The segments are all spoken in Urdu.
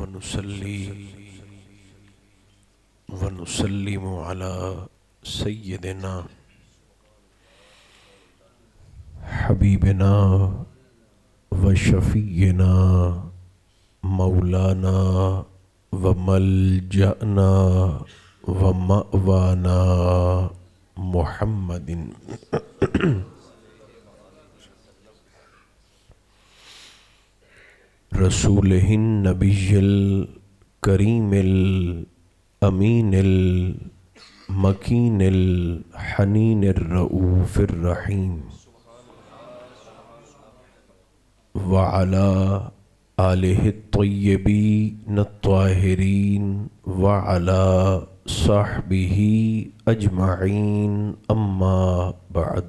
ونصلي ونسلم على سيدنا حبيبنا وشفينا مولانا وملجأنا ومأوانا محمد رسوله النبي الكريم الأمين المكين الحنين الرؤوف الرحيم وعلى آله الطيبين الطاهرين وعلى صحبه أجمعين أما بعد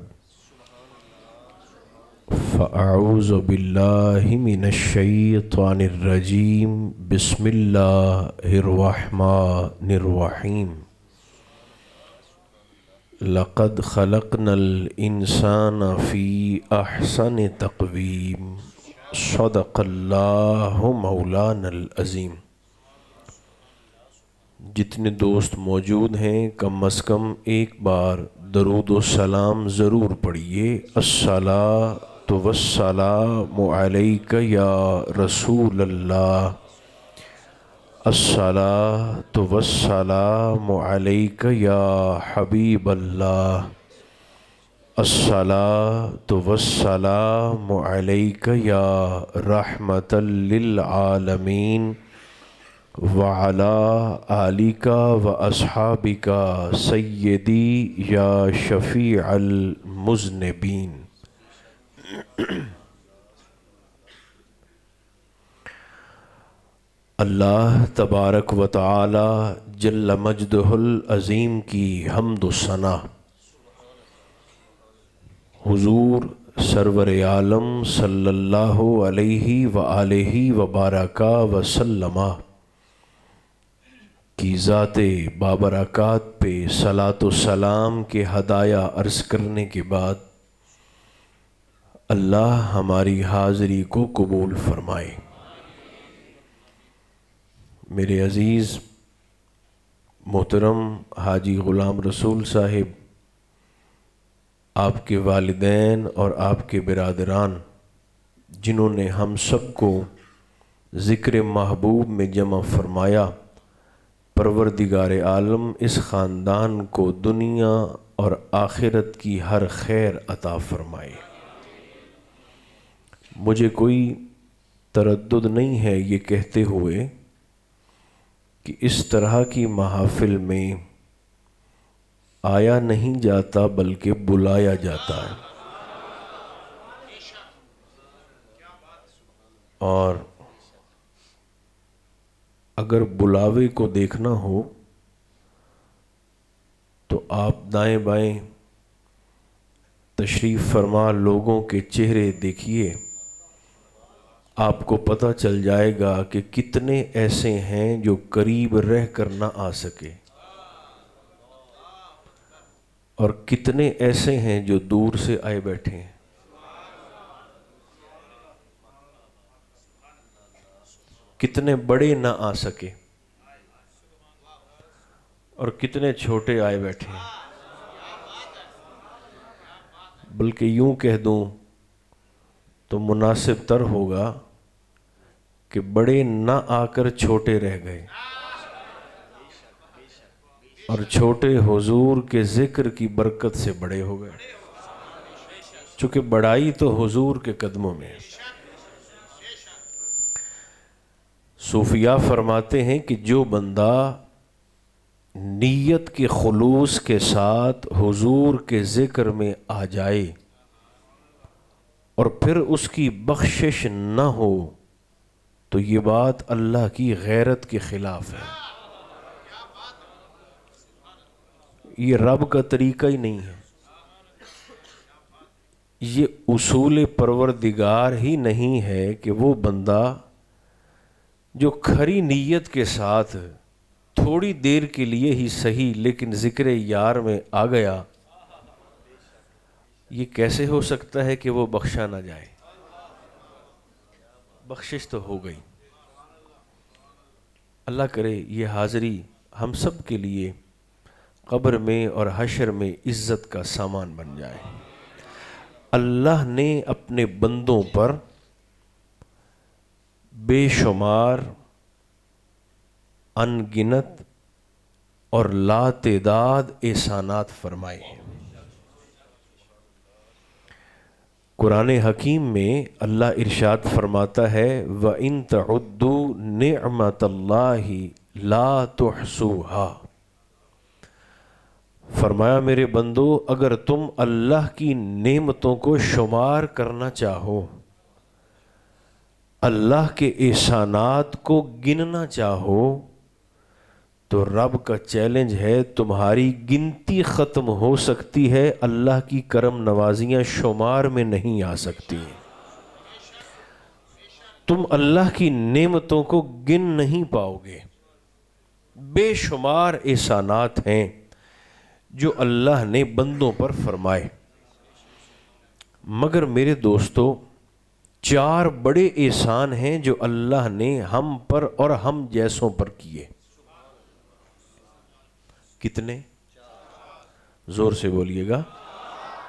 فأعوذ بالله من الشيطان الرجيم بسم الله الرحمن الرحيم لقد خلقنا الإنسان في أحسن تقويم صدق الله مولانا العظیم۔ جتنے دوست موجود ہیں کم از کم ایک بار درود و سلام ضرور پڑھیے۔ الصلاۃ والسلام علیک یا رسول اللہ، الصلاۃ والسلام علیک یا حبیب اللہ، الصلاۃ والسلام علیک یا رحمۃ للعالمین وعلی آلک واصحابک سیدی یا شفیع المذنبین۔ اللہ تبارک و تعالی جل مجدہ العظیم کی حمد و ثنا حضور سرور عالم صلی اللہ علیہ وآلہ وبارک وسلم کی ذات بابرکات پہ صلاۃ و سلام کے ہدایہ عرض کرنے کے بعد اللہ ہماری حاضری کو قبول فرمائے۔ میرے عزیز محترم حاجی غلام رسول صاحب، آپ کے والدین اور آپ کے برادران جنہوں نے ہم سب کو ذکر محبوب میں جمع فرمایا، پروردگار عالم اس خاندان کو دنیا اور آخرت کی ہر خیر عطا فرمائے۔ مجھے کوئی تردد نہیں ہے یہ کہتے ہوئے کہ اس طرح کی محافل میں آیا نہیں جاتا بلکہ بلایا جاتا ہے، اور اگر بلاوے کو دیکھنا ہو تو آپ دائیں بائیں تشریف فرما لوگوں کے چہرے دیکھیے، آپ کو پتہ چل جائے گا کہ کتنے ایسے ہیں جو قریب رہ کر نہ آ سکے اور کتنے ایسے ہیں جو دور سے آئے بیٹھے ہیں۔ کتنے بڑے نہ آ سکے اور کتنے چھوٹے آئے بیٹھے ہیں۔ بلکہ یوں کہہ دوں تو مناسب تر ہوگا کہ بڑے نہ آ کر چھوٹے رہ گئے اور چھوٹے حضور کے ذکر کی برکت سے بڑے ہو گئے، چونکہ بڑائی تو حضور کے قدموں میں ہے۔ صوفیاء فرماتے ہیں کہ جو بندہ نیت کے خلوص کے ساتھ حضور کے ذکر میں آ جائے اور پھر اس کی بخشش نہ ہو تو یہ بات اللہ کی غیرت کے خلاف ہے، یہ رب کا طریقہ ہی نہیں ہے، یہ اصول پروردگار ہی نہیں ہے کہ وہ بندہ جو کھری نیت کے ساتھ تھوڑی دیر کے لیے ہی صحیح لیکن ذکر یار میں آ گیا، یہ کیسے ہو سکتا ہے کہ وہ بخشا نہ جائے؟ بخشش تو ہو گئی۔ اللہ کرے یہ حاضری ہم سب کے لیے قبر میں اور حشر میں عزت کا سامان بن جائے۔ اللہ نے اپنے بندوں پر بے شمار ان گنت اور لا تعداد احسانات فرمائے ہیں۔ قرآن حکیم میں اللہ ارشاد فرماتا ہے وَإِن تَعُدُّوا نِعْمَةَ اللَّهِ لَا تُحْصُوهَا، فرمایا میرے بندو اگر تم اللہ کی نعمتوں کو شمار کرنا چاہو، اللہ کے احسانات کو گننا چاہو، تو رب کا چیلنج ہے تمہاری گنتی ختم ہو سکتی ہے، اللہ کی کرم نوازیاں شمار میں نہیں آ سکتی۔ تم اللہ کی نعمتوں کو گن نہیں پاؤ گے۔ بے شمار احسانات ہیں جو اللہ نے بندوں پر فرمائے، مگر میرے دوستو 4 بڑے احسان ہیں جو اللہ نے ہم پر اور ہم جیسوں پر کیے۔ کتنے؟ زور سے بولیے گا۔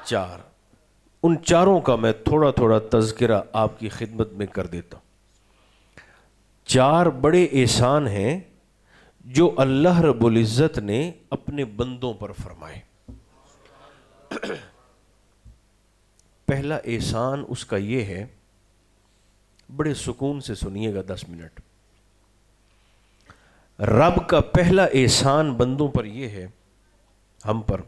4۔ ان 4 کا میں تھوڑا تھوڑا تذکرہ آپ کی خدمت میں کر دیتا ہوں۔ 4 بڑے احسان ہیں جو اللہ رب العزت نے اپنے بندوں پر فرمائے۔ پہلا احسان اس کا یہ ہے، بڑے سکون سے سنیے گا 10 منٹ۔ رب کا پہلا احسان بندوں پر یہ ہے، ہم پر،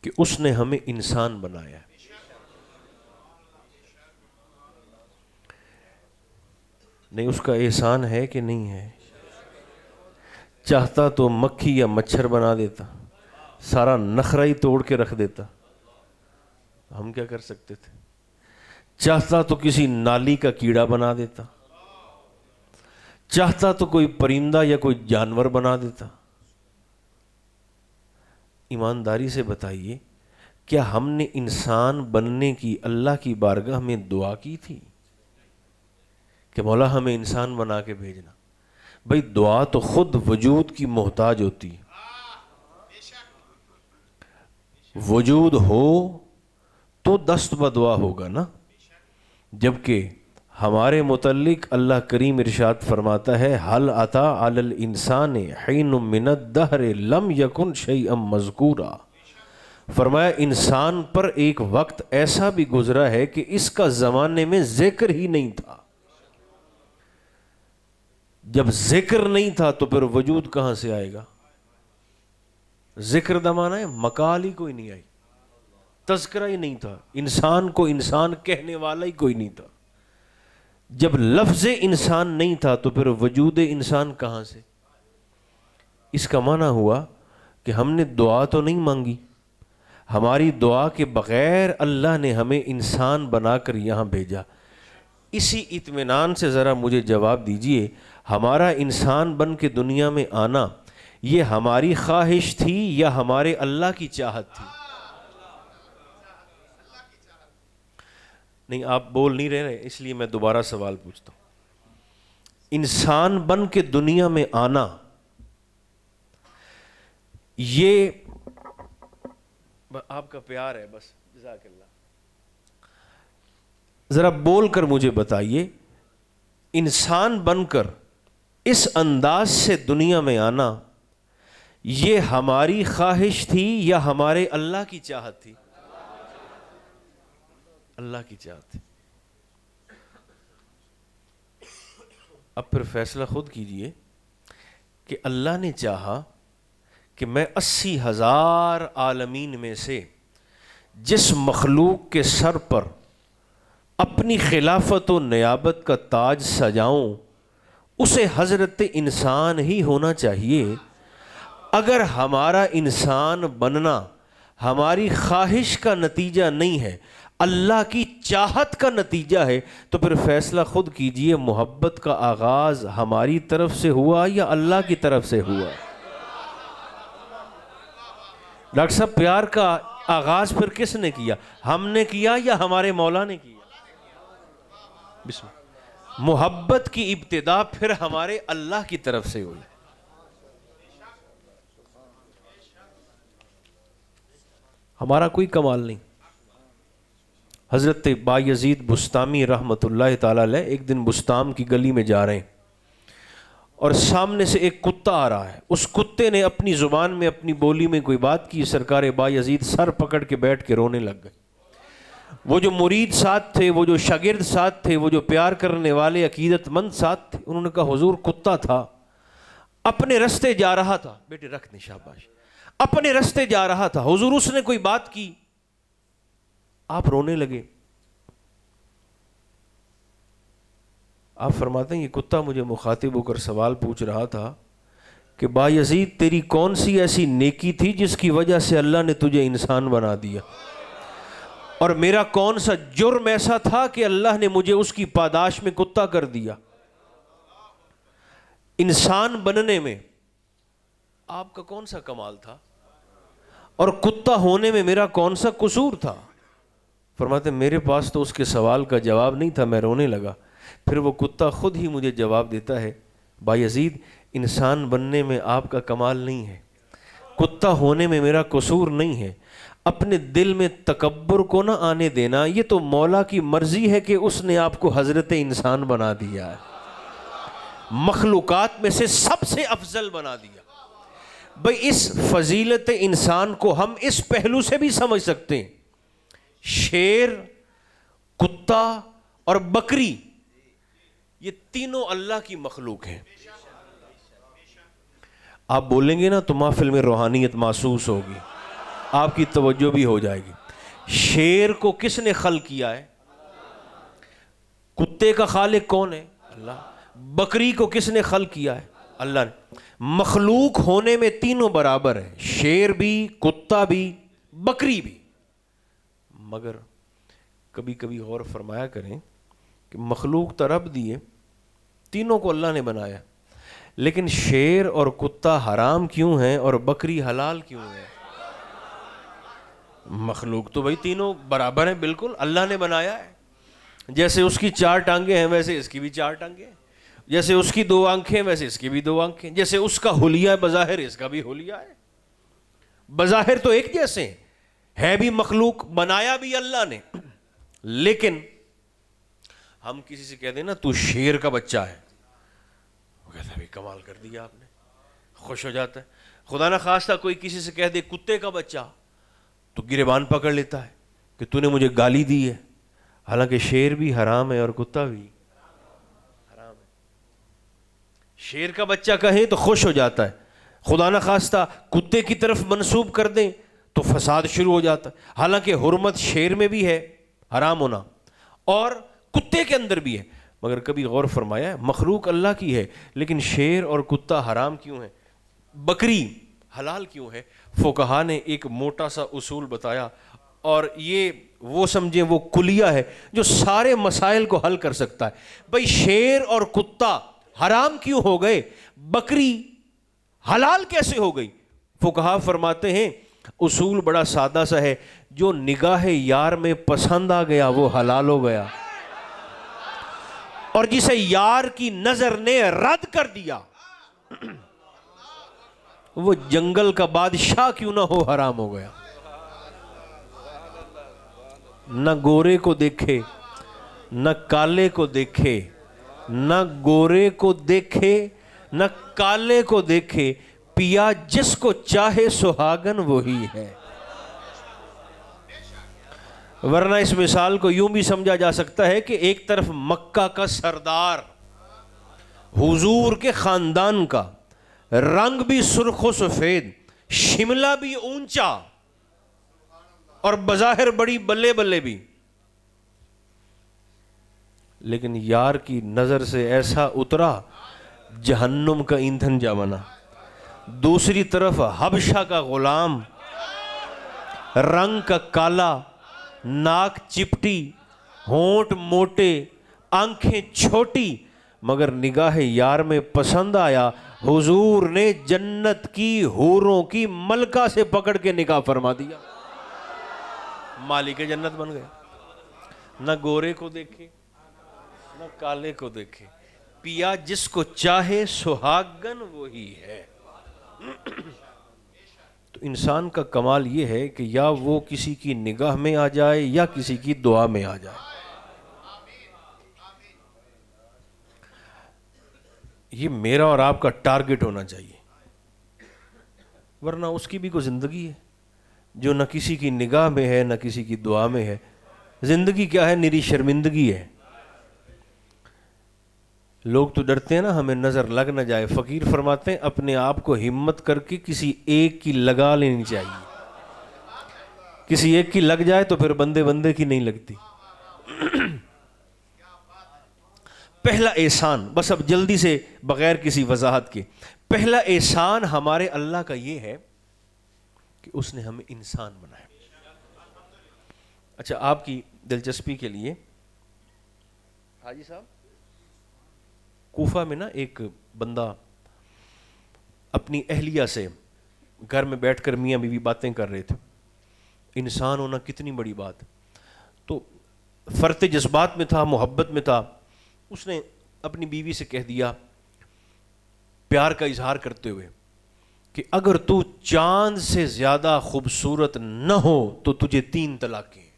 کہ اس نے ہمیں انسان بنایا ہے۔ نہیں، اس کا احسان ہے کہ نہیں ہے؟ چاہتا تو مکھی یا مچھر بنا دیتا، سارا نخرہ ہی توڑ کے رکھ دیتا، ہم کیا کر سکتے تھے؟ چاہتا تو کسی نالی کا کیڑا بنا دیتا، چاہتا تو کوئی پرندہ یا کوئی جانور بنا دیتا۔ ایمانداری سے بتائیے، کیا ہم نے انسان بننے کی اللہ کی بارگاہ میں دعا کی تھی کہ مولا ہمیں انسان بنا کے بھیجنا؟ بھئی دعا تو خود وجود کی محتاج ہوتی ہے۔ وجود ہو تو دست بدعا ہوگا نا، جبکہ ہمارے متعلق اللہ کریم ارشاد فرماتا ہے حل اتی علی الانسان حین من الدہر لم یکن شیئا مذکورا، فرمایا انسان پر ایک وقت ایسا بھی گزرا ہے کہ اس کا زمانے میں ذکر ہی نہیں تھا۔ جب ذکر نہیں تھا تو پھر وجود کہاں سے آئے گا؟ ذکر دمانا ہے مقال ہی کوئی نہیں آئی، تذکرہ ہی نہیں تھا، انسان کو انسان کہنے والا ہی کوئی نہیں تھا۔ جب لفظ انسان نہیں تھا تو پھر وجود انسان کہاں سے؟ اس کا معنی ہوا کہ ہم نے دعا تو نہیں مانگی، ہماری دعا کے بغیر اللہ نے ہمیں انسان بنا کر یہاں بھیجا۔ اسی اطمینان سے ذرا مجھے جواب دیجئے، ہمارا انسان بن کے دنیا میں آنا یہ ہماری خواہش تھی یا ہمارے اللہ کی چاہت تھی؟ نہیں، آپ بول نہیں رہے، اس لیے میں دوبارہ سوال پوچھتا ہوں۔ انسان بن کے دنیا میں آنا یہ آپ کا پیار ہے، بس جزاک اللہ۔ ذرا بول کر مجھے بتائیے، انسان بن کر اس انداز سے دنیا میں آنا یہ ہماری خواہش تھی یا ہمارے اللہ کی چاہت تھی؟ اللہ کی چاہت تھی۔ اب پھر فیصلہ خود کیجئے کہ اللہ نے چاہا کہ میں 80,000 عالمین میں سے جس مخلوق کے سر پر اپنی خلافت و نیابت کا تاج سجاؤں اسے حضرت انسان ہی ہونا چاہیے۔ اگر ہمارا انسان بننا ہماری خواہش کا نتیجہ نہیں ہے، اللہ کی چاہت کا نتیجہ ہے، تو پھر فیصلہ خود کیجئے، محبت کا آغاز ہماری طرف سے ہوا یا اللہ کی طرف سے ہوا؟ ڈاکٹر صاحب پیار کا آغاز پھر کس نے کیا؟ ہم نے کیا یا ہمارے مولا نے کیا؟ بسم اللہ۔ محبت کی ابتدا پھر ہمارے اللہ کی طرف سے ہوئی. ہمارا کوئی کمال نہیں. حضرت بایزید بسطامی رحمۃ اللہ تعالی علیہ ایک دن بسطام کی گلی میں جا رہے ہیں اور سامنے سے ایک کتا آ رہا ہے. اس کتے نے اپنی زبان میں اپنی بولی میں کوئی بات کی. سرکار بایزید سر پکڑ کے بیٹھ کے رونے لگ گئے. وہ جو مرید ساتھ تھے, وہ جو شاگرد ساتھ تھے, وہ جو پیار کرنے والے عقیدت مند ساتھ تھے, انہوں نے کہا حضور کتا تھا, اپنے رستے جا رہا تھا. بیٹے رکھ دیں, شاباش. اپنے رستے جا رہا تھا حضور, اس نے کوئی بات کی, آپ رونے لگے. آپ فرماتے ہیں یہ کتا مجھے مخاطب ہو کر سوال پوچھ رہا تھا کہ بایزید تیری کون سی ایسی نیکی تھی جس کی وجہ سے اللہ نے تجھے انسان بنا دیا, اور میرا کون سا جرم ایسا تھا کہ اللہ نے مجھے اس کی پاداش میں کتا کر دیا. انسان بننے میں آپ کا کون سا کمال تھا, اور کتا ہونے میں میرا کون سا قصور تھا. فرماتے میرے پاس تو اس کے سوال کا جواب نہیں تھا, میں رونے لگا. پھر وہ کتا خود ہی مجھے جواب دیتا ہے بایزید انسان بننے میں آپ کا کمال نہیں ہے, کتا ہونے میں میرا قصور نہیں ہے. اپنے دل میں تکبر کو نہ آنے دینا, یہ تو مولا کی مرضی ہے کہ اس نے آپ کو حضرت انسان بنا دیا ہے, مخلوقات میں سے سب سے افضل بنا دیا. بھئی اس فضیلت انسان کو ہم اس پہلو سے بھی سمجھ سکتے ہیں. شیر, کتا اور بکری یہ تینوں اللہ کی مخلوق ہیں. آپ بولیں گے نا تو محفل میں روحانیت محسوس ہوگی, آپ کی توجہ بھی ہو جائے گی. شیر کو کس نے خلق کیا ہے؟ کتے کا خالق کون ہے؟ اللہ. بکری کو کس نے خلق کیا ہے؟ اللہ نے. مخلوق ہونے میں تینوں برابر ہیں, شیر بھی, کتا بھی, بکری بھی. مگر کبھی کبھی غور فرمایا کریں کہ مخلوق تو رب دیے, تینوں کو اللہ نے بنایا, لیکن شیر اور کتا حرام کیوں ہیں اور بکری حلال کیوں ہے؟ مخلوق تو بھائی تینوں برابر ہیں, بالکل اللہ نے بنایا ہے. جیسے اس کی 4 ٹانگیں ہیں ویسے اس کی بھی 4 ٹانگیں ہیں, جیسے اس کی 2 آنکھیں ویسے اس کی بھی 2 آنکھیں, جیسے اس کا حلیہ بظاہر اس کا بھی حلیہ ہے. بظاہر تو ایک جیسے ہیں, ہے بھی مخلوق, بنایا بھی اللہ نے. لیکن ہم کسی سے کہہ دیں نا تو شیر کا بچہ ہے, وہ کہتا ہے بھی کمال کر دیا آپ نے, خوش ہو جاتا ہے. خدا نہ خواستہ کوئی کسی سے کہہ دے کتے کا بچہ تو گریبان پکڑ لیتا ہے کہ تو نے مجھے گالی دی ہے, حالانکہ شیر بھی حرام ہے اور کتا بھی حرام ہے. شیر کا بچہ کہیں تو خوش ہو جاتا ہے, خدا نہ خواستہ کتے کی طرف منسوب کر دیں تو فساد شروع ہو جاتا ہے. حالانکہ حرمت شیر میں بھی ہے حرام ہونا اور کتے کے اندر بھی ہے. مگر کبھی غور فرمایا ہے مخلوق اللہ کی ہے, لیکن شیر اور کتا حرام کیوں ہے, بکری حلال کیوں ہے؟ فقہا نے ایک موٹا سا اصول بتایا, اور یہ وہ سمجھیں وہ کلیہ ہے جو سارے مسائل کو حل کر سکتا ہے. بھئی شیر اور کتا حرام کیوں ہو گئے, بکری حلال کیسے ہو گئی؟ فقہا فرماتے ہیں اصول بڑا سادہ سا ہے, جو نگاہ یار میں پسند آ گیا وہ حلال ہو گیا, اور جسے یار کی نظر نے رد کر دیا وہ جنگل کا بادشاہ کیوں نہ ہو حرام ہو گیا. نہ گورے کو دیکھے نہ کالے کو دیکھے, نہ گورے کو دیکھے نہ کالے کو دیکھے, پیا جس کو چاہے سہاگن وہی ہے. ورنہ اس مثال کو یوں بھی سمجھا جا سکتا ہے کہ ایک طرف مکہ کا سردار, حضور کے خاندان کا, رنگ بھی سرخ و سفید, شملہ بھی اونچا اور بظاہر بڑی بلے بلے بھی, لیکن یار کی نظر سے ایسا اترا جہنم کا ایندھن جا بنا. دوسری طرف حبشہ کا غلام, رنگ کا کالا, ناک چپٹی, ہونٹ موٹے, آنکھیں چھوٹی, مگر نگاہ یار میں پسند آیا. حضور نے جنت کی حوروں کی ملکہ سے پکڑ کے نکاح فرما دیا, مالک جنت بن گئے. نہ گورے کو دیکھے نہ کالے کو دیکھے، پیا جس کو چاہے سہاگن وہی ہے۔ تو انسان کا کمال یہ ہے کہ یا وہ کسی کی نگاہ میں آ جائے یا کسی کی دعا میں آ جائے۔ یہ میرا اور آپ کا ٹارگٹ ہونا چاہیے، ورنہ اس کی بھی کوئی زندگی ہے جو نہ کسی کی نگاہ میں ہے نہ کسی کی دعا میں ہے۔ زندگی کیا ہے؟ نری شرمندگی ہے۔ لوگ تو ڈرتے ہیں نا ہمیں نظر لگ نہ جائے، فقیر فرماتے ہیں اپنے آپ کو ہمت کر کے کسی ایک کی لگا لینی چاہیے، کسی ایک کی لگ جائے تو پھر بندے بندے کی نہیں لگتی۔ پہلا احسان، بس اب جلدی سے بغیر کسی وضاحت کے، پہلا احسان ہمارے اللہ کا یہ ہے کہ اس نے ہمیں انسان بنایا۔ اچھا، آپ کی دلچسپی کے لیے حاجی صاحب، کوفہ میں نا ایک بندہ اپنی اہلیہ سے گھر میں بیٹھ کر میاں بیوی باتیں کر رہے تھے، انسان ہونا کتنی بڑی بات۔ تو فرط جذبات میں تھا، محبت میں تھا، اس نے اپنی بیوی سے کہہ دیا پیار کا اظہار کرتے ہوئے کہ اگر تو چاند سے زیادہ خوبصورت نہ ہو تو تجھے 3 طلاقیں۔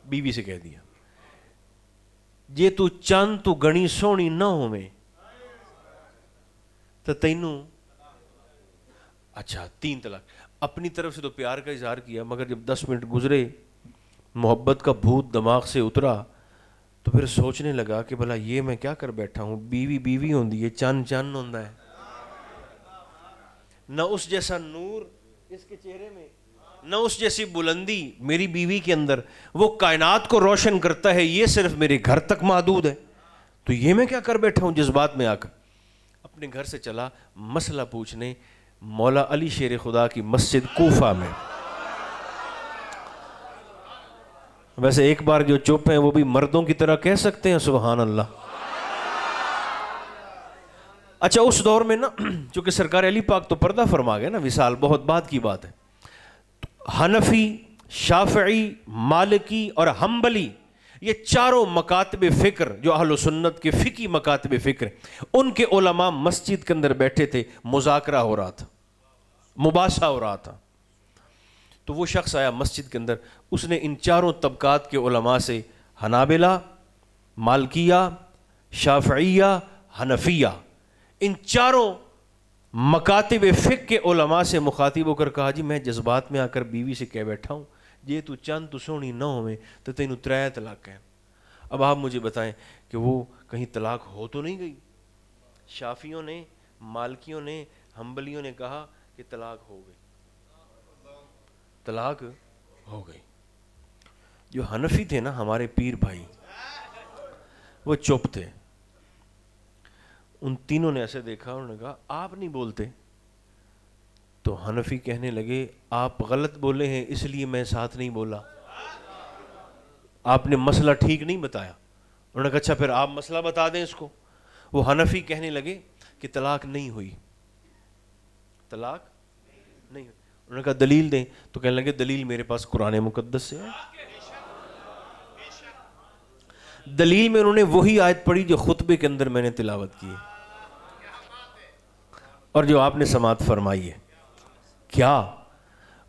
بیوی سے کہہ دیا جے تو چاند تو گنی سونی نہ ہو میں تو تینوں، اچھا 3 طلاق۔ اپنی طرف سے تو پیار کا اظہار کیا، مگر جب 10 منٹ گزرے محبت کا بھوت دماغ سے اترا تو پھر سوچنے لگا کہ بھلا یہ میں کیا کر بیٹھا ہوں، بیوی بیوی ہوندی ہے، چند چند ہوندا ہے، نہ اس جیسا نور اس کے چہرے میں، نہ اس جیسی بلندی میری بیوی کے اندر، وہ کائنات کو روشن کرتا ہے، یہ صرف میرے گھر تک محدود ہے، تو یہ میں کیا کر بیٹھا ہوں جذبات میں آ کر۔ اپنے گھر سے چلا مسئلہ پوچھنے مولا علی شیر خدا کی مسجد کوفہ میں۔ ویسے ایک بار جو چپ ہیں وہ بھی مردوں کی طرح کہہ سکتے ہیں سبحان اللہ۔ اچھا، اس دور میں نا چونکہ سرکار علی پاک تو پردہ فرما گئے نا، وصال بہت بعد کی بات ہے، حنفی، شافعی، مالکی اور حنبلی، یہ چاروں مکاتب فکر جو اہل سنت کے فقہی مکاتب فکر ہیں، ان کے علماء مسجد کے اندر بیٹھے تھے، مذاکرہ ہو رہا تھا، مباحثہ ہو رہا تھا۔ تو وہ شخص آیا مسجد کے اندر، اس نے ان چاروں طبقات کے علماء سے، حنابلہ، مالکیہ، شافعیہ، حنفیہ، ان چاروں مکاتب فقہ کے علماء سے مخاطب ہو کر کہا جی میں جذبات میں آ کر بیوی سے کہہ بیٹھا ہوں جے تو چند تو سونی نہ ہوئے تو تینوں 3 طلاق ہیں۔ اب آپ مجھے بتائیں کہ وہ کہیں طلاق ہو تو نہیں گئی؟ شافیوں نے، مالکیوں نے، حنبلیوں نے کہا کہ طلاق ہو گئی، طلاق ہو گئی۔ جو حنفی تھے نا ہمارے پیر بھائی، وہ چپ تھے، ان تینوں نے ایسے دیکھا، انہوں نے کہا آپ نہیں بولتے؟ تو حنفی کہنے لگے آپ غلط بولے ہیں اس لیے میں ساتھ نہیں بولا، آپ نے مسئلہ ٹھیک نہیں بتایا۔ انہوں نے کہا اچھا پھر آپ مسئلہ بتا دیں اس کو۔ وہ حنفی کہنے لگے کہ طلاق نہیں ہوئی، طلاق نہیں ہوئی۔ انہوں نے کہا دلیل دیں، تو کہنے لگے دلیل میرے پاس قرآن مقدس سے ہے۔ دلیل میں انہوں نے وہی آیت پڑھی جو خطبے کے اندر میں نے تلاوت کی ہے اور جو آپ نے سماعت فرمائی ہے۔ کیا؟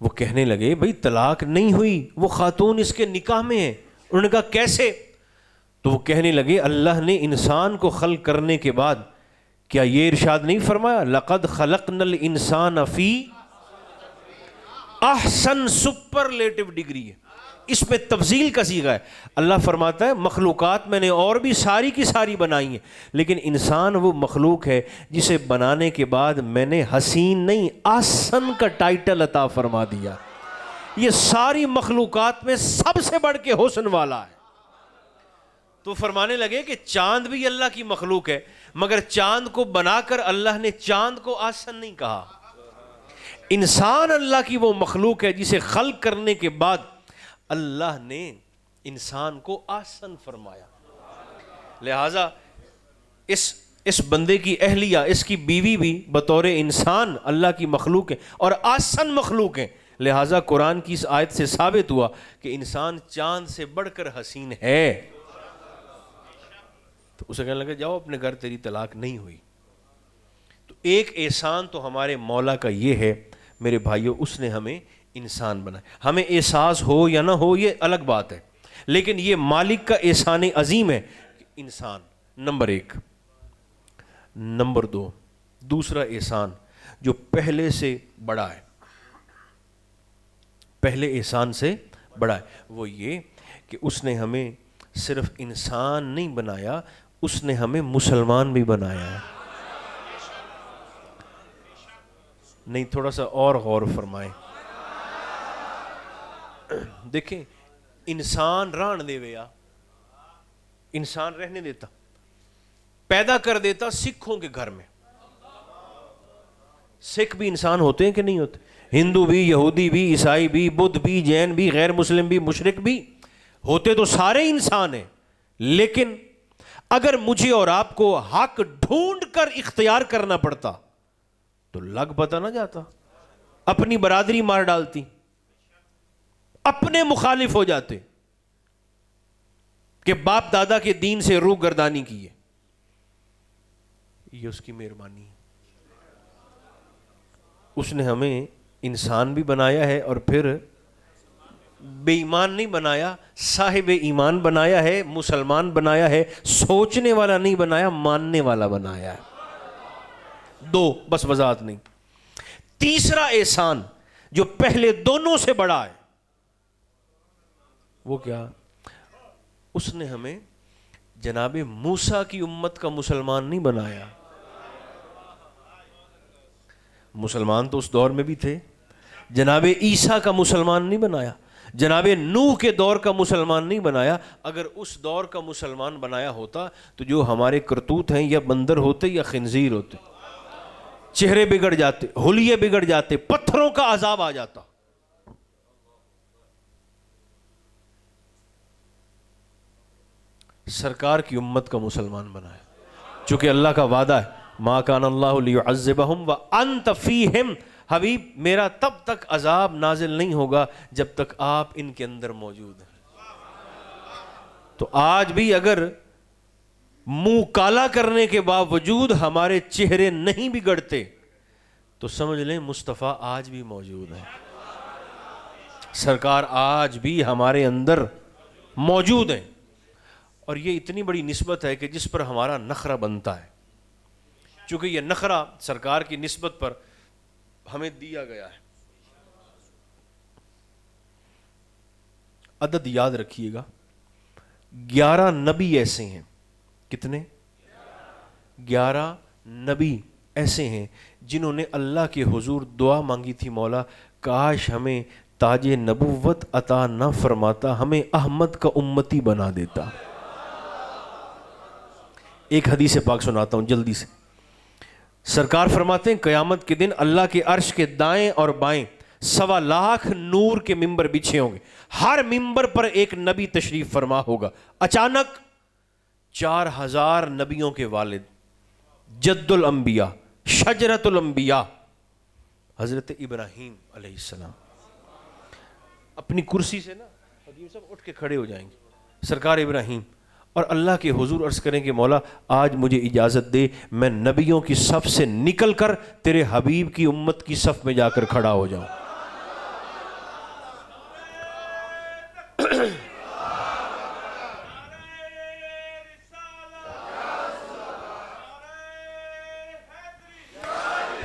وہ کہنے لگے بھئی طلاق نہیں ہوئی، وہ خاتون اس کے نکاح میں ہے۔ انہوں نے کہا کیسے؟ تو وہ کہنے لگے اللہ نے انسان کو خلق کرنے کے بعد کیا یہ ارشاد نہیں فرمایا لقد خلقنا الانسان فی احسن، سپرلیٹو ڈگری ہے، اس میں تفضیل کا صیغہ ہے۔ اللہ فرماتا ہے مخلوقات میں نے اور بھی ساری کی ساری بنائی ہیں، لیکن انسان وہ مخلوق ہے جسے بنانے کے بعد میں نے حسین نہیں احسن کا ٹائٹل عطا فرما دیا۔ یہ ساری مخلوقات میں سب سے بڑھ کے حسن والا ہے۔ تو فرمانے لگے کہ چاند بھی اللہ کی مخلوق ہے، مگر چاند کو بنا کر اللہ نے چاند کو احسن نہیں کہا۔ انسان اللہ کی وہ مخلوق ہے جسے خلق کرنے کے بعد اللہ نے انسان کو احسن فرمایا۔ لہٰذا اس بندے کی اہلیہ، اس کی بیوی بھی بطور انسان اللہ کی مخلوق ہے اور احسن مخلوق ہے۔ لہٰذا قرآن کی اس آیت سے ثابت ہوا کہ انسان چاند سے بڑھ کر حسین ہے۔ تو اسے کہنے لگا جاؤ اپنے گھر، تیری طلاق نہیں ہوئی۔ تو ایک احسان تو ہمارے مولا کا یہ ہے میرے بھائیوں، اس نے ہمیں انسان بنایا۔ ہمیں احساس ہو یا نہ ہو یہ الگ بات ہے، لیکن یہ مالک کا احسان عظیم ہے کہ انسان نمبر ایک۔ نمبر دو، دوسرا احسان جو پہلے سے بڑا ہے، پہلے احسان سے بڑا ہے، وہ یہ کہ اس نے ہمیں صرف انسان نہیں بنایا، اس نے ہمیں مسلمان بھی بنایا ہے۔ نہیں، تھوڑا سا اور غور فرمائیں۔ دیکھیں، انسان رہن دے ویا، انسان رہنے دیتا، پیدا کر دیتا سکھوں کے گھر میں۔ سکھ بھی انسان ہوتے ہیں کہ نہیں ہوتے؟ ہندو بھی، یہودی بھی، عیسائی بھی، بدھ بھی، جین بھی، غیر مسلم بھی، مشرک بھی، ہوتے تو سارے انسان ہیں۔ لیکن اگر مجھے اور آپ کو حق ڈھونڈ کر اختیار کرنا پڑتا تو لگ پتہ نہ جاتا، اپنی برادری مار ڈالتی، اپنے مخالف ہو جاتے کہ باپ دادا کے دین سے روح گردانی کی ہے۔ یہ اس کی مہربانی ہے، اس نے ہمیں انسان بھی بنایا ہے اور پھر بے ایمان نہیں بنایا، صاحب ایمان بنایا ہے، مسلمان بنایا ہے، سوچنے والا نہیں بنایا، ماننے والا بنایا ہے۔ دو، بس وضاحت نہیں۔ تیسرا احسان جو پہلے دونوں سے بڑا ہے وہ کیا؟ اس نے ہمیں جناب موسیٰ کی امت کا مسلمان نہیں بنایا۔ مسلمان تو اس دور میں بھی تھے، جناب عیسیٰ کا مسلمان نہیں بنایا، جناب نوح کے دور کا مسلمان نہیں بنایا۔ اگر اس دور کا مسلمان بنایا ہوتا تو جو ہمارے کرتوت ہیں یا بندر ہوتے یا خنزیر ہوتے، چہرے بگڑ جاتے، حلیے بگڑ جاتے، پتھروں کا عذاب آ جاتا۔ سرکار کی امت کا مسلمان بنایا، چونکہ اللہ کا وعدہ ہے ما کان اللہ لیعذبہم وانت فیہم، حبیب میرا تب تک عذاب نازل نہیں ہوگا جب تک آپ ان کے اندر موجود ہیں۔ تو آج بھی اگر منہ کالا کرنے کے باوجود ہمارے چہرے نہیں بگڑتے تو سمجھ لیں مصطفیٰ آج بھی موجود ہے، سرکار آج بھی ہمارے اندر موجود ہیں۔ اور یہ اتنی بڑی نسبت ہے کہ جس پر ہمارا نخرہ بنتا ہے، چونکہ یہ نخرہ سرکار کی نسبت پر ہمیں دیا گیا ہے۔ عدد یاد رکھیے گا، 11 نبی ایسے ہیں۔ کتنے؟ 11 نبی ایسے ہیں جنہوں نے اللہ کے حضور دعا مانگی تھی، مولا کاش ہمیں تاج نبوت عطا نہ فرماتا، ہمیں احمد کا امتی بنا دیتا۔ ایک حدیث پاک سناتا ہوں جلدی سے۔ سرکار فرماتے ہیں قیامت کے دن اللہ کے عرش کے دائیں اور بائیں 1.25 لاکھ نور کے ممبر بچھے ہوں گے، ہر ممبر پر ایک نبی تشریف فرما ہوگا۔ اچانک 4000 نبیوں کے والد، جد الانبیاء، شجرت الانبیاء، حضرت ابراہیم علیہ السلام اپنی کرسی سے نا حکیم صاحب اٹھ کے کھڑے ہو جائیں گے، سرکار ابراہیم، اور اللہ کے حضور عرض کریں کہ مولا آج مجھے اجازت دے میں نبیوں کی صف سے نکل کر تیرے حبیب کی امت کی صف میں جا کر کھڑا ہو جاؤں۔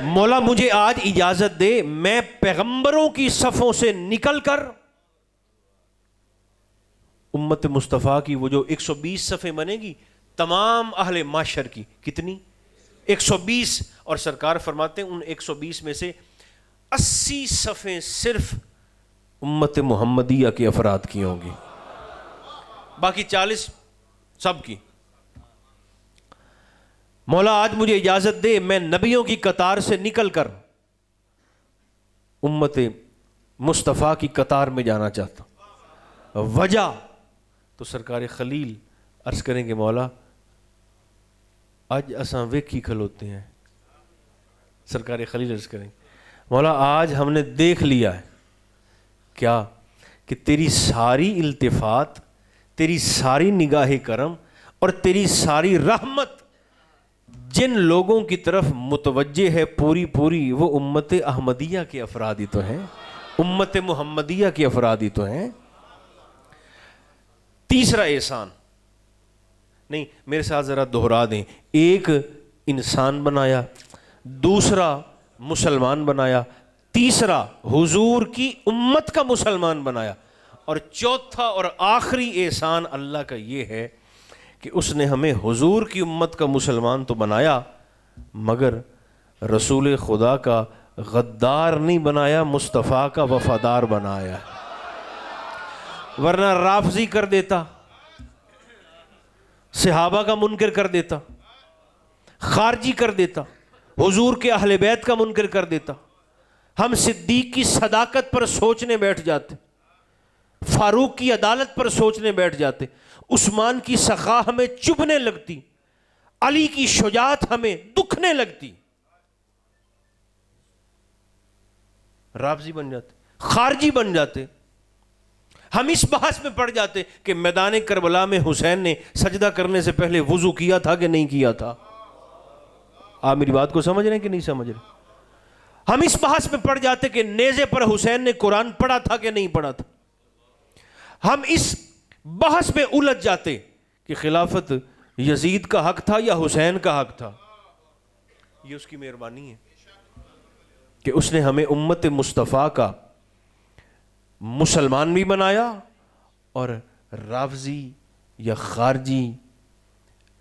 مولا مجھے آج اجازت دے میں پیغمبروں کی صفوں سے نکل کر امت مصطفیٰ کی وہ جو 120 صفیں بنے گی تمام اہل معاشر کی، کتنی؟ 120، اور سرکار فرماتے ہیں ان 120 میں سے 80 صفیں صرف امت محمدیہ کے افراد کی ہوں گی، باقی 40 سب کی۔ مولا آج مجھے اجازت دے میں نبیوں کی قطار سے نکل کر امت مصطفیٰ کی قطار میں جانا چاہتا ہوں۔ وجہ تو سرکار خلیل عرض کریں گے مولا آج اساں ویکھی کھلوتے ہیں، سرکار خلیل عرض کریں گے مولا آج ہم نے دیکھ لیا ہے کیا کہ تیری ساری التفات، تیری ساری نگاہ کرم اور تیری ساری رحمت جن لوگوں کی طرف متوجہ ہے پوری پوری، وہ امت احمدیہ کے افراد ہی تو ہیں، امت محمدیہ کے افراد ہی تو ہیں۔ تیسرا احسان، نہیں میرے ساتھ ذرا دہرا دیں، ایک انسان بنایا، دوسرا مسلمان بنایا، تیسرا حضور کی امت کا مسلمان بنایا، اور چوتھا اور آخری احسان اللہ کا یہ ہے کہ اس نے ہمیں حضور کی امت کا مسلمان تو بنایا، مگر رسول خدا کا غدار نہیں بنایا، مصطفیٰ کا وفادار بنایا۔ ورنہ رافضی کر دیتا، صحابہ کا منکر کر دیتا، خارجی کر دیتا، حضور کے اہل بیت کا منکر کر دیتا، ہم صدیق کی صداقت پر سوچنے بیٹھ جاتے، فاروق کی عدالت پر سوچنے بیٹھ جاتے، عثمان کی سخا ہمیں چبھنے لگتی، علی کی شجاعت ہمیں دکھنے لگتی، رافضی بن جاتے، خارجی بن جاتے۔ ہم اس بحث میں پڑ جاتے کہ میدان کربلا میں حسین نے سجدہ کرنے سے پہلے وضو کیا تھا کہ نہیں کیا تھا۔ آپ میری بات کو سمجھ رہے ہیں کہ نہیں سمجھ رہے؟ ہم اس بحث میں پڑ جاتے کہ نیزے پر حسین نے قرآن پڑھا تھا کہ نہیں پڑھا تھا۔ ہم اس بحث میں الجھ جاتے کہ خلافت یزید کا حق تھا یا حسین کا حق تھا۔ یہ اس کی مہربانی ہے کہ اس نے ہمیں امت مصطفیٰ کا مسلمان بھی بنایا، اور رافضی یا خارجی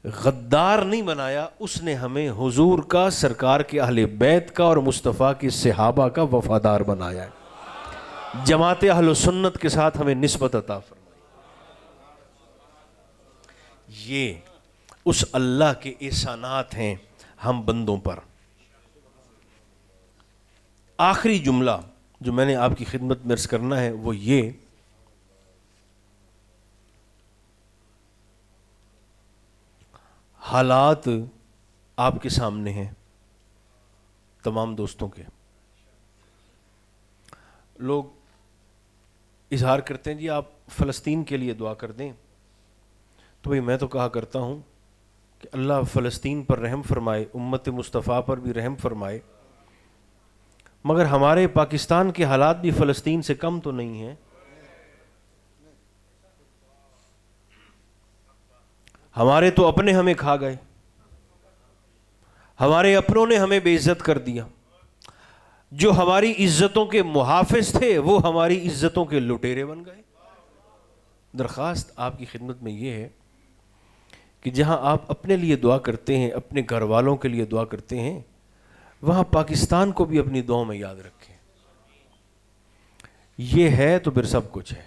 غدار نہیں بنایا، اس نے ہمیں حضور کا، سرکار کے اہل بیت کا اور مصطفیٰ کے صحابہ کا وفادار بنایا ہے۔ جماعت اہل سنت کے ساتھ ہمیں نسبت عطا فرمائی۔ یہ اس اللہ کے احسانات ہیں ہم بندوں پر۔ آخری جملہ جو میں نے آپ کی خدمت میں عرض کرنا ہے وہ یہ، حالات آپ کے سامنے ہیں تمام دوستوں کے۔ لوگ اظہار کرتے ہیں جی آپ فلسطین کے لیے دعا کر دیں، تو بھئی میں تو کہا کرتا ہوں کہ اللہ فلسطین پر رحم فرمائے، امت مصطفیٰ پر بھی رحم فرمائے، مگر ہمارے پاکستان کے حالات بھی فلسطین سے کم تو نہیں ہیں۔ ہمارے تو اپنے ہمیں کھا گئے، ہمارے اپنوں نے ہمیں بے عزت کر دیا، جو ہماری عزتوں کے محافظ تھے وہ ہماری عزتوں کے لٹیرے بن گئے۔ درخواست آپ کی خدمت میں یہ ہے کہ جہاں آپ اپنے لیے دعا کرتے ہیں، اپنے گھر والوں کے لیے دعا کرتے ہیں، وہاں پاکستان کو بھی اپنی دعاؤں میں یاد رکھیں۔ یہ ہے تو پھر سب کچھ ہے۔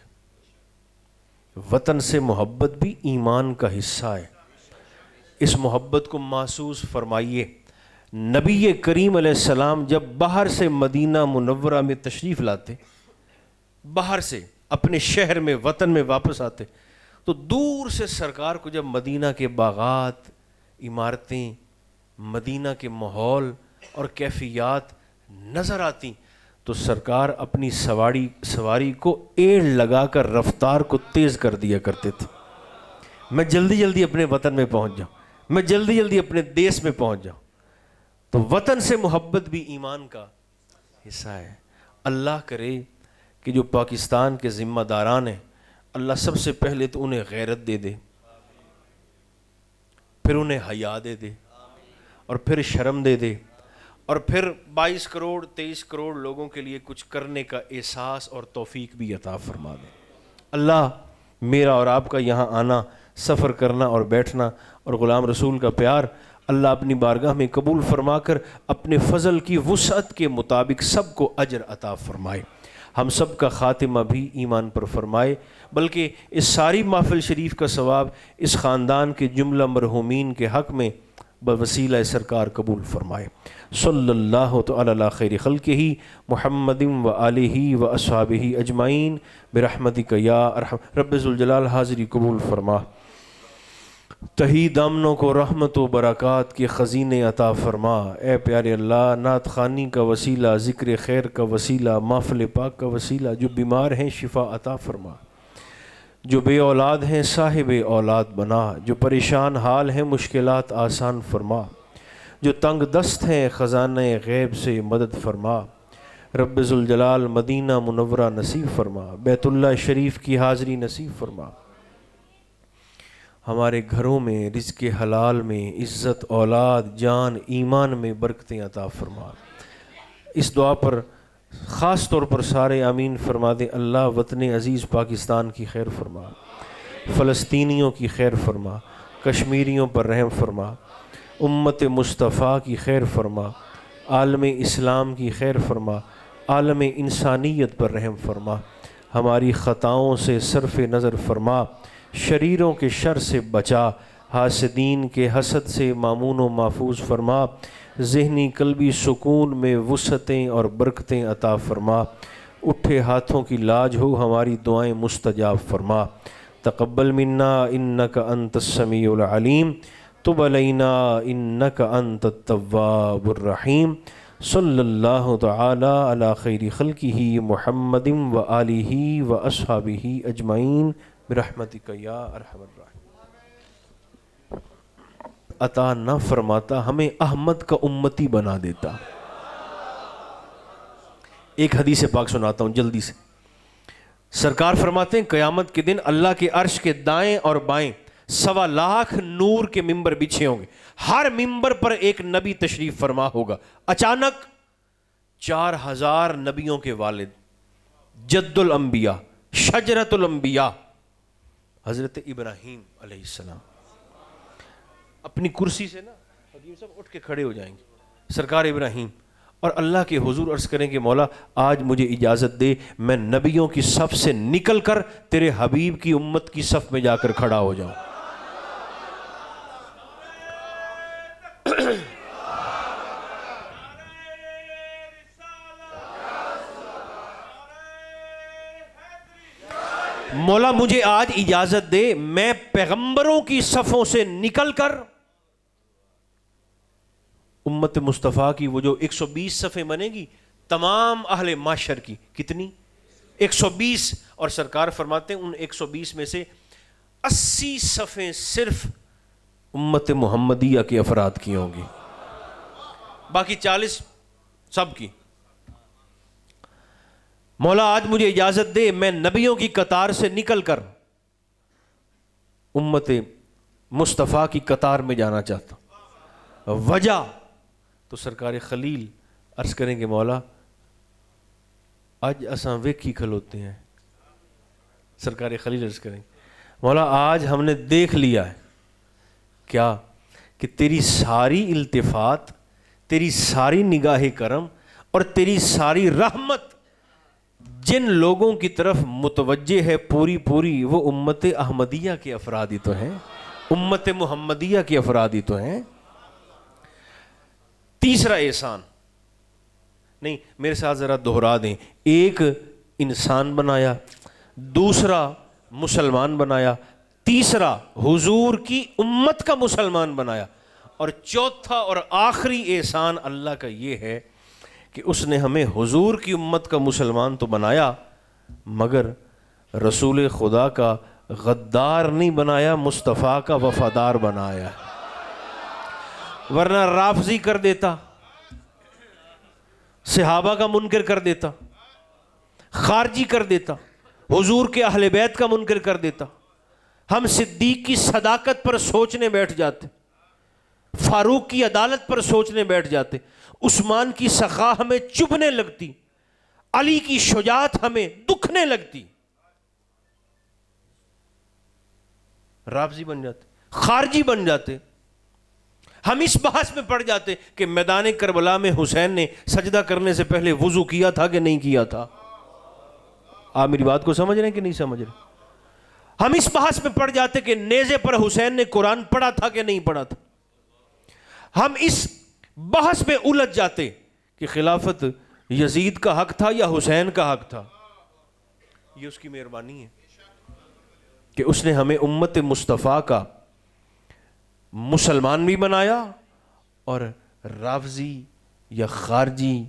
وطن سے محبت بھی ایمان کا حصہ ہے، اس محبت کو محسوس فرمائیے۔ نبی کریم علیہ السلام جب باہر سے مدینہ منورہ میں تشریف لاتے، باہر سے اپنے شہر میں، وطن میں واپس آتے، تو دور سے سرکار کو جب مدینہ کے باغات، عمارتیں، مدینہ کے ماحول اور کیفیات نظر آتی تو سرکار اپنی سواری کو ایڑ لگا کر رفتار کو تیز کر دیا کرتے تھے، میں جلدی جلدی اپنے وطن میں پہنچ جاؤں، میں جلدی جلدی اپنے دیس میں پہنچ جاؤں۔ تو وطن سے محبت بھی ایمان کا حصہ ہے۔ اللہ کرے کہ جو پاکستان کے ذمہ داران ہیں، اللہ سب سے پہلے تو انہیں غیرت دے دے، پھر انہیں حیا دے دے، اور پھر شرم دے دے، اور پھر 22 کروڑ 23 کروڑ لوگوں کے لیے کچھ کرنے کا احساس اور توفیق بھی عطا فرما دے۔ اللہ میرا اور آپ کا یہاں آنا، سفر کرنا اور بیٹھنا اور غلام رسول کا پیار اللہ اپنی بارگاہ میں قبول فرما کر اپنے فضل کی وسعت کے مطابق سب کو اجر عطا فرمائے۔ ہم سب کا خاتمہ بھی ایمان پر فرمائے، بلکہ اس ساری محفل شریف کا ثواب اس خاندان کے جملہ مرحومین کے حق میں بوسیلہ سرکار قبول فرمائے۔ صلی اللہ تعالی علی خیر خلقہ محمد و آلہ و اصحابہ اجمعین برحمتک یا ارحم۔ رب ذوالجلال حاضری قبول فرما، تہی دامنوں کو رحمت و برکات کے خزینے عطا فرما۔ اے پیارے اللہ، نعت خوانی کا وسیلہ، ذکر خیر کا وسیلہ، محفل پاک کا وسیلہ، جو بیمار ہیں شفا عطا فرما۔ جو بے اولاد ہیں صاحب اولاد بنا، جو پریشان حال ہیں مشکلات آسان فرما، جو تنگ دست ہیں خزانہ غیب سے مدد فرما، رب ذوالجلال مدینہ منورہ نصیب فرما، بیت اللہ شریف کی حاضری نصیب فرما، ہمارے گھروں میں رزق حلال میں عزت اولاد جان ایمان میں برکتیں عطا فرما۔ اس دعا پر خاص طور پر سارے آمین فرما دیں۔ اللہ وطن عزیز پاکستان کی خیر فرما، فلسطینیوں کی خیر فرما، کشمیریوں پر رحم فرما، امت مصطفیٰ کی خیر فرما، عالم اسلام کی خیر فرما، عالم انسانیت پر رحم فرما، ہماری خطاؤں سے صرف نظر فرما، شریروں کے شر سے بچا، حاسدین کے حسد سے مامون و محفوظ فرما، ذہنی قلبی سکون میں وسعتیں اور برکتیں عطا فرما، اٹھے ہاتھوں کی لاج ہو ہماری دعائیں مستجاب فرما، تقبل منا انک انت السمیع العلیم، تب علینا انک انت التواب الرحیم، صلی اللہ تعالی علی خیر خلقہ محمد و آلہ و اصحابہ اجمعین برحمتک یا ارحم الراحمین۔ عطا نہ فرماتا ہمیں احمد کا امتی بنا دیتا۔ ایک حدیث پاک سناتا ہوں جلدی سے۔ سرکار فرماتے ہیں قیامت کے دن اللہ کے عرش کے دائیں اور بائیں 1.25 لاکھ نور کے ممبر بچھے ہوں گے، ہر ممبر پر ایک نبی تشریف فرما ہوگا۔ اچانک 4000 نبیوں کے والد، جد الانبیاء، شجرت الانبیاء، حضرت ابراہیم علیہ السلام اپنی کرسی سے نا حکیم صاحب اٹھ کے کھڑے ہو جائیں گے، سرکار ابراہیم، اور اللہ کے حضور عرض کریں کہ مولا آج مجھے اجازت دے میں نبیوں کی صف سے نکل کر تیرے حبیب کی امت کی صف میں جا کر کھڑا ہو جاؤں۔ مولا مجھے آج اجازت دے میں پیغمبروں کی صفوں سے نکل کر امت مصطفیٰ کی وہ جو 120 صفیں بنے گی تمام اہل معاشر کی، کتنی 120، اور سرکار فرماتے ہیں ان 120 میں سے 80 صفیں صرف امت محمدیہ کے افراد کی ہوں گی، باقی 40 سب کی۔ مولا آج مجھے اجازت دے میں نبیوں کی قطار سے نکل کر امت مصطفیٰ کی قطار میں جانا چاہتا ہوں۔ وجہ تو سرکار خلیل عرض کریں گے مولا آج اساں ویکھی کھلوتے ہیں، سرکار خلیل عرض کریں گے مولا آج ہم نے دیکھ لیا ہے کیا کہ تیری ساری التفات، تیری ساری نگاہ کرم اور تیری ساری رحمت جن لوگوں کی طرف متوجہ ہے پوری پوری وہ امت احمدیہ کے افراد ہی تو ہیں، امت محمدیہ کے افراد ہی تو ہیں۔ تیسرا احسان، نہیں میرے ساتھ ذرا دہرا دیں، ایک انسان بنایا، دوسرا مسلمان بنایا، تیسرا حضور کی امت کا مسلمان بنایا، اور چوتھا اور آخری احسان اللہ کا یہ ہے کہ اس نے ہمیں حضور کی امت کا مسلمان تو بنایا مگر رسول خدا کا غدار نہیں بنایا، مصطفیٰ کا وفادار بنایا، ورنہ رافضی کر دیتا، صحابہ کا منکر کر دیتا، خارجی کر دیتا، حضور کے اہل بیت کا منکر کر دیتا، ہم صدیق کی صداقت پر سوچنے بیٹھ جاتے، فاروق کی عدالت پر سوچنے بیٹھ جاتے، عثمان کی سخا ہمیں چبھنے لگتی، علی کی شجاعت ہمیں دکھنے لگتی، رافضی بن جاتے، خارجی بن جاتے۔ ہم اس بحث میں پڑ جاتے کہ میدان کربلا میں حسین نے سجدہ کرنے سے پہلے وضو کیا تھا کہ نہیں کیا تھا۔ آپ میری بات کو سمجھ رہے ہیں کہ نہیں سمجھ رہے؟ ہم اس بحث میں پڑ جاتے کہ نیزے پر حسین نے قرآن پڑھا تھا کہ نہیں پڑھا تھا۔ ہم اس بحث میں الجھ جاتے کہ خلافت یزید کا حق تھا یا حسین کا حق تھا۔ یہ اس کی مہربانی ہے کہ اس نے ہمیں امت مصطفیٰ کا مسلمان بھی بنایا اور رافضی یا خارجی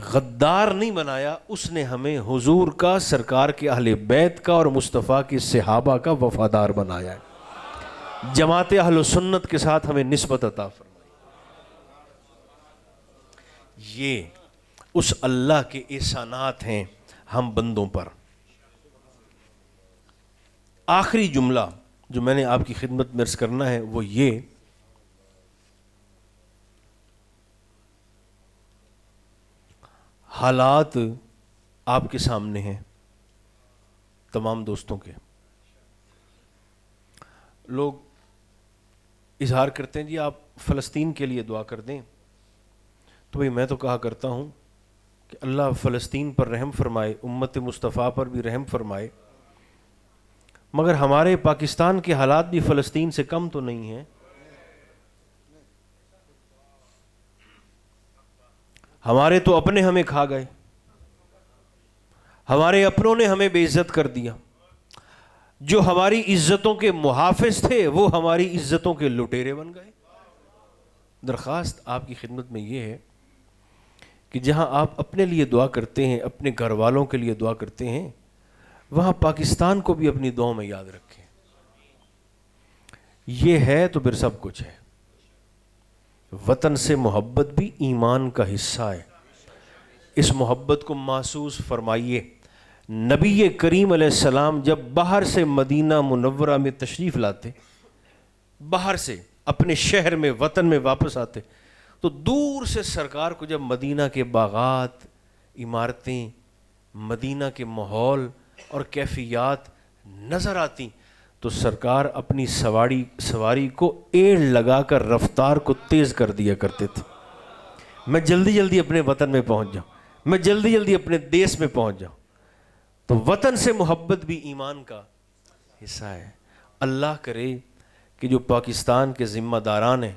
غدار نہیں بنایا، اس نے ہمیں حضور کا، سرکار کے اہل بیت کا اور مصطفیٰ کے صحابہ کا وفادار بنایا ہے۔ جماعت اہل سنت کے ساتھ ہمیں نسبت عطا فرمائی۔ یہ اس اللہ کے احسانات ہیں ہم بندوں پر۔ آخری جملہ جو میں نے آپ کی خدمت میں عرض کرنا ہے وہ یہ، حالات آپ کے سامنے ہیں تمام دوستوں کے۔ لوگ اظہار کرتے ہیں جی آپ فلسطین کے لیے دعا کر دیں، تو بھئی میں تو کہا کرتا ہوں کہ اللہ فلسطین پر رحم فرمائے، امت مصطفیٰ پر بھی رحم فرمائے، مگر ہمارے پاکستان کے حالات بھی فلسطین سے کم تو نہیں ہیں۔ ہمارے تو اپنے ہمیں کھا گئے، ہمارے اپنوں نے ہمیں بے عزت کر دیا، جو ہماری عزتوں کے محافظ تھے وہ ہماری عزتوں کے لٹیرے بن گئے۔ درخواست آپ کی خدمت میں یہ ہے کہ جہاں آپ اپنے لیے دعا کرتے ہیں، اپنے گھر والوں کے لیے دعا کرتے ہیں، وہاں پاکستان کو بھی اپنی دعاؤں میں یاد رکھیں۔ یہ ہے تو پھر سب کچھ ہے۔ وطن سے محبت بھی ایمان کا حصہ ہے، اس محبت کو محسوس فرمائیے۔ نبی کریم علیہ السلام جب باہر سے مدینہ منورہ میں تشریف لاتے، باہر سے اپنے شہر میں، وطن میں واپس آتے، تو دور سے سرکار کو جب مدینہ کے باغات، عمارتیں، مدینہ کے ماحول اور کیفیات نظر آتی تو سرکار اپنی سواری کو ایڑ لگا کر رفتار کو تیز کر دیا کرتے تھے، میں جلدی جلدی اپنے وطن میں پہنچ جاؤں، میں جلدی جلدی اپنے دیس میں پہنچ جاؤں۔ تو وطن سے محبت بھی ایمان کا حصہ ہے۔ اللہ کرے کہ جو پاکستان کے ذمہ داران ہیں،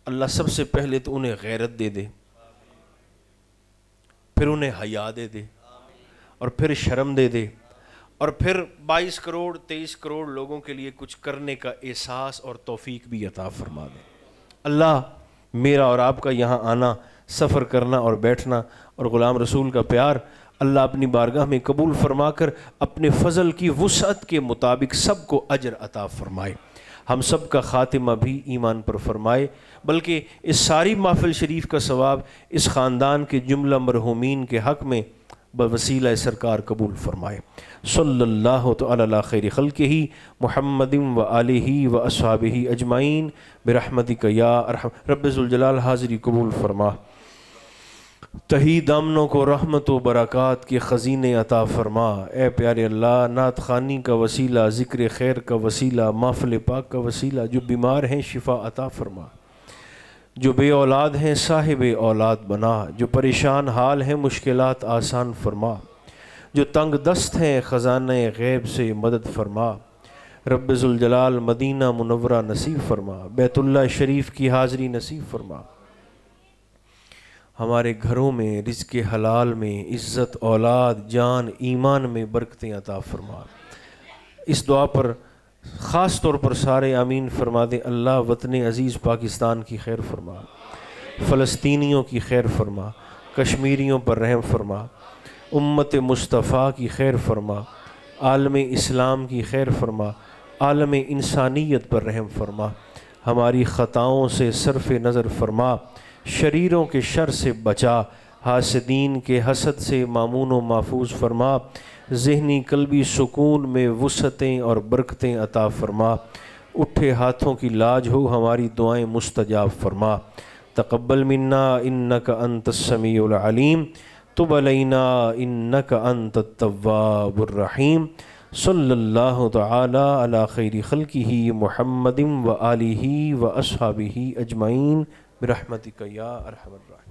اللہ سب سے پہلے تو انہیں غیرت دے دے، پھر انہیں حیا دے دے، اور پھر شرم دے دے، اور پھر 22 کروڑ 23 کروڑ لوگوں کے لیے کچھ کرنے کا احساس اور توفیق بھی عطا فرما دے۔ اللہ میرا اور آپ کا یہاں آنا، سفر کرنا اور بیٹھنا اور غلام رسول کا پیار اللہ اپنی بارگاہ میں قبول فرما کر اپنے فضل کی وسعت کے مطابق سب کو اجر عطا فرمائے۔ ہم سب کا خاتمہ بھی ایمان پر فرمائے، بلکہ اس ساری محفل شریف کا ثواب اس خاندان کے جملہ مرحومین کے حق میں بوسیلہ سرکار قبول فرمائے۔ صلی اللہ تعالی علی خیر خلقہ محمد و آلہ و اصحابہ اجمعین برحمتک یا ارحم۔ رب ذوالجلال حاضری قبول فرما، تہی دامنوں کو رحمت و برکات کے خزینے عطا فرما۔ اے پیارے اللہ، نعت خوانی کا وسیلہ، ذکر خیر کا وسیلہ، محفل پاک کا وسیلہ، جو بیمار ہیں شفا عطا فرما، جو بے اولاد ہیں صاحب اولاد بنا، جو پریشان حال ہیں مشکلات آسان فرما، جو تنگ دست ہیں خزانہ غیب سے مدد فرما۔ رب ذوالجلال مدینہ منورہ نصیب فرما، بیت اللہ شریف کی حاضری نصیب فرما، ہمارے گھروں میں رزق حلال میں عزت، اولاد، جان، ایمان میں برکتیں عطا فرما۔ اس دعا پر خاص طور پر سارے آمین فرما دیں۔ اللہ وطن عزیز پاکستان کی خیر فرما، فلسطینیوں کی خیر فرما، کشمیریوں پر رحم فرما، امت مصطفیٰ کی خیر فرما، عالم اسلام کی خیر فرما، عالم انسانیت پر رحم فرما، ہماری خطاؤں سے صرف نظر فرما، شریروں کے شر سے بچا، حاسدین کے حسد سے مامون و محفوظ فرما، ذہنی قلبی سکون میں وسعتیں اور برکتیں عطا فرما، اٹھے ہاتھوں کی لاج ہو، ہماری دعائیں مستجاب فرما۔ تقبل منا انک انت السمیع العلیم، تب علینا انک انت التواب الرحیم۔ صلی اللہ تعالی علی خیر خلقہ محمد و آلہ و اصحابہ اجمعین برحمتک یا ارحم الراحمین۔